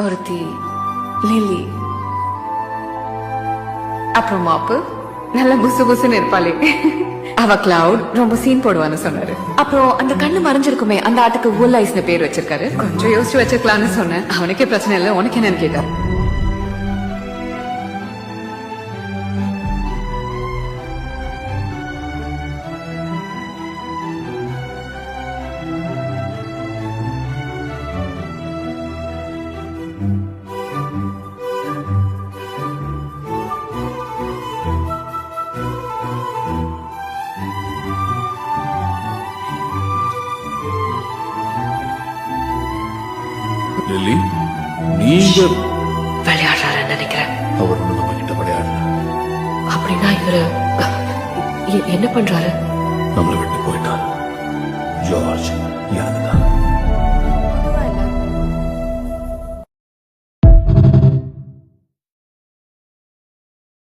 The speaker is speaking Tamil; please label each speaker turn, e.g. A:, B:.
A: ஒருத்தி லில்லி, அப்புறம் மாப்பு நல்ல புசு புசுன்னு இருப்பாளே அவ கிளவுட், ரொம்ப சீன் போடுவான்னு சொன்னாரு. அப்புறம் அந்த கண்ணு மறைஞ்சிருக்குமே அந்த ஆட்டுக்கு wool eyesனு பேர் வச்சிருக்காரு. கொஞ்சம் யோசிச்சு வச்சிருக்கலாம்னு சொன்னேன். அவனுக்கே பிரச்சனை இல்லை, உனக்கு என்னன்னு கேட்டார்.
B: லில்லி, நீங்க
A: விளையாடுறாருன்னு நினைக்கிறேன்.
B: அவர் ஒண்ணு நம்ம கிட்ட விளையாடல.
A: அப்படின்னா இவரு என்ன பண்றாரு?
B: நம்மளை விட்டு போயிட்டார் ஜார்ஜ்.